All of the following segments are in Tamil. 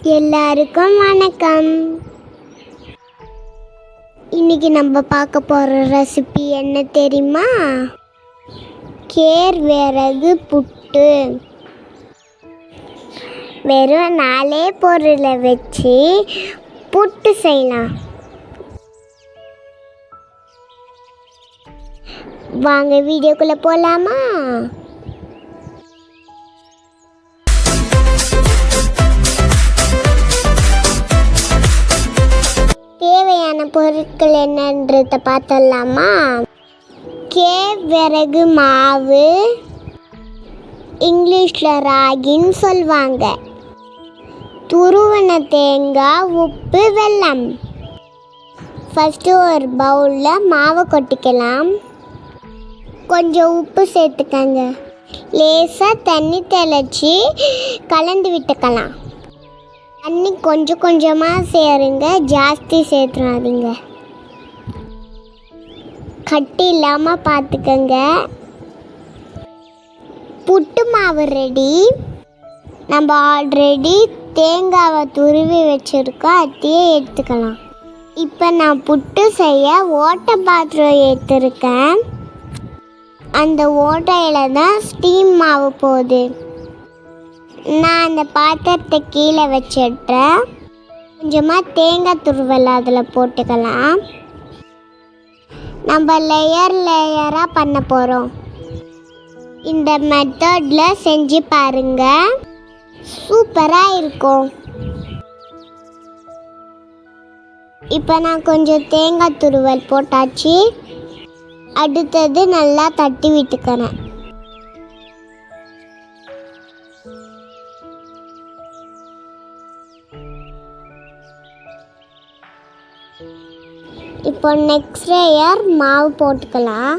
எல்லாருக்கும் வணக்கம். இன்னைக்கு நம்ம பார்க்க போகிற ரெசிபி என்ன தெரியுமா? கேழ்வரகு புட்டு. வெறும் 4 பொருளை வச்சு புட்டு செய்யலாம். வாங்க வீடியோக்குள்ளே போகலாமா? தேவையான பொருட்கள் என்னன்றதை பார்த்தலாமா? கேழ்வரகு மாவு, இங்கிலீஷில் ராகின்னு சொல்லுவாங்க. துருவன தேங்காய், உப்பு, வெல்லம். ஃபஸ்ட்டு ஒரு பவுலில் மாவை கொட்டிக்கலாம். கொஞ்சம் உப்பு சேர்த்துக்கங்க. லேசாக தண்ணி தெளித்து கலந்து விட்டுக்கலாம். தண்ணி கொஞ்சம் கொஞ்சமாக சேருங்க, ஜாஸ்தி சேர்த்துறாதீங்க. கட்டி இல்லாமல் பார்த்துக்கங்க. புட்டு மாவு ரெடி. நம்ம ஆல்ரெடி தேங்காவை துருவி வச்சுருக்கோம், அதையே எடுத்துக்கலாம். இப்போ நான் புட்டு செய்ய ஓட்டை பாத்திரம் எடுத்துருக்கேன். அந்த ஓட்டையில் தான் ஸ்டீம் மாவு போகுது. நான் அந்த பாத்திரத்தை கீழே வச்சிடுறேன். கொஞ்சமாக தேங்காய் துருவல் அதில் போட்டுக்கலாம். நம்ம லேயராக பண்ண போகிறோம். இந்த மெத்தடில் செஞ்சு பாருங்கள், சூப்பராக இருக்கும். இப்போ நான் கொஞ்சம் தேங்காய் துருவல் போட்டாச்சு. அடுத்தது நல்லா தட்டி விட்டுக்கிறேன். இப்போ நெக்ஸ்ட் லேயர் மாவு போட்டுக்கலாம்.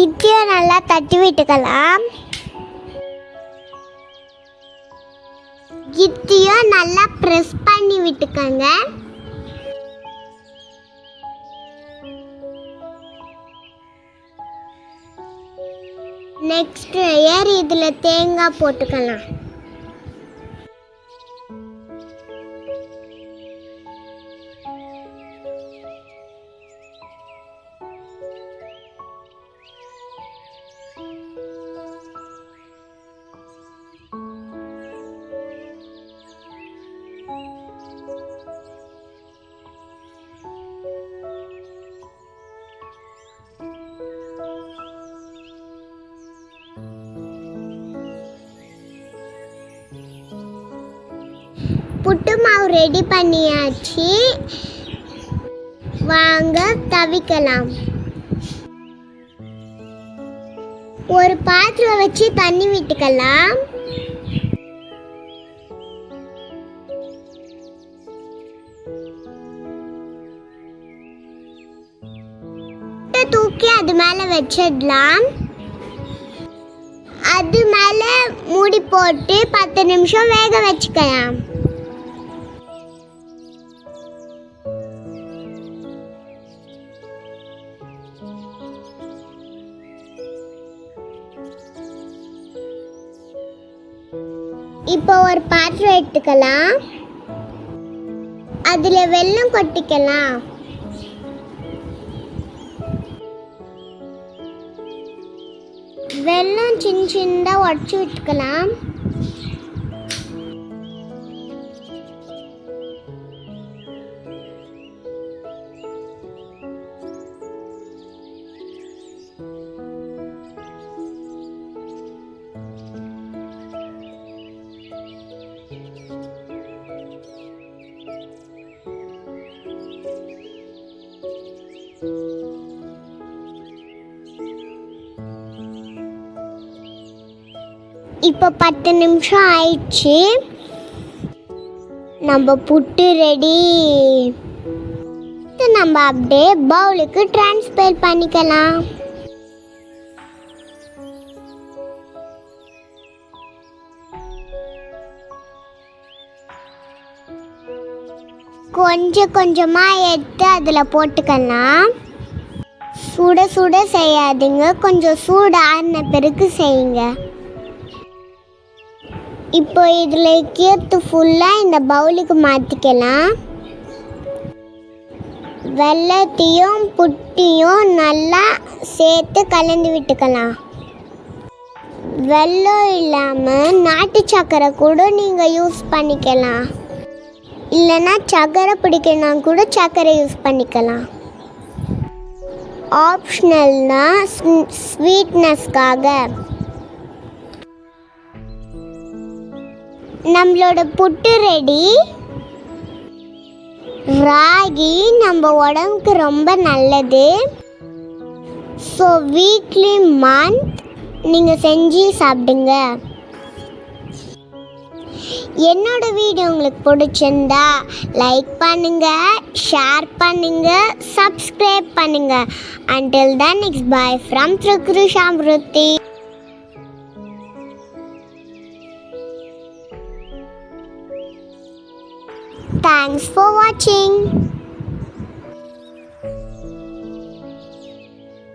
இட்லியும் நல்லா தட்டி விட்டுக்கலாம். இட்லியும் நல்லா ப்ரெஸ் பண்ணி விட்டுக்கங்க. நெக்ஸ்ட் லேயர் இதில் தேங்காய் போட்டுக்கலாம். புட்டு மாவு ரெடி பண்ணியாச்சு. வாங்க தவிக்கலாம். ஒரு பாத்திரம் வச்சு தண்ணி விட்டுக்கலாம். தூக்கி அது மேலே வச்சிடலாம். அது மேலே மூடி போட்டு 10 நிமிஷம் வேக வச்சுக்கலாம். இப்போ ஒரு பாத்திரம் எடுத்துக்கலாம். அதில் வெல்லம் கொட்டிக்கலாம். வெல்லம் சின்னதாக உடச்சி விட்டுக்கலாம். இப்போ 10 நிமிஷம் ஆயிடுச்சு. நம்ம புட்டு ரெடி. நம்ம அப்படியே பவுலுக்கு ட்ரான்ஸ்ஃபர் பண்ணிக்கலாம். கொஞ்சம் கொஞ்சமாக எடுத்து அதில் போட்டுக்கலாம். சுட சுட செய்யாதீங்க, கொஞ்சம் சூடான பிறகு செய்யுங்க. இப்போ இதில் இருக்கிறது ஃபுல்லாக இந்த பவுலுக்கு மாற்றிக்கலாம். வெல்லத்தையும் புட்டியும் நல்லா சேர்த்து கலந்து விட்டுக்கலாம். வெல்லம் இல்லாமல் நாட்டு சர்க்கரை கூட நீங்கள் யூஸ் பண்ணிக்கலாம். இல்லைன்னா சர்க்கரை பிடிக்கணும்னா கூட சர்க்கரை யூஸ் பண்ணிக்கலாம். ஆப்ஷனல்னா ஸ்வீட்னஸ்க்காக. நம்மளோட புட்டு ரெடி. ராகி நம்ம உடம்புக்கு ரொம்ப நல்லது. ஸோ வீக்லி மந்த் நீங்கள் செஞ்சு சாப்பிடுங்க. என்னோட வீடியோ உங்களுக்கு பிடிச்சிருந்தா லைக் பண்ணுங்கள், ஷேர் பண்ணுங்கள், சப்ஸ்கிரைப் பண்ணுங்கள். Until then, it's bye from Trikrusamruti. Thanks for watching.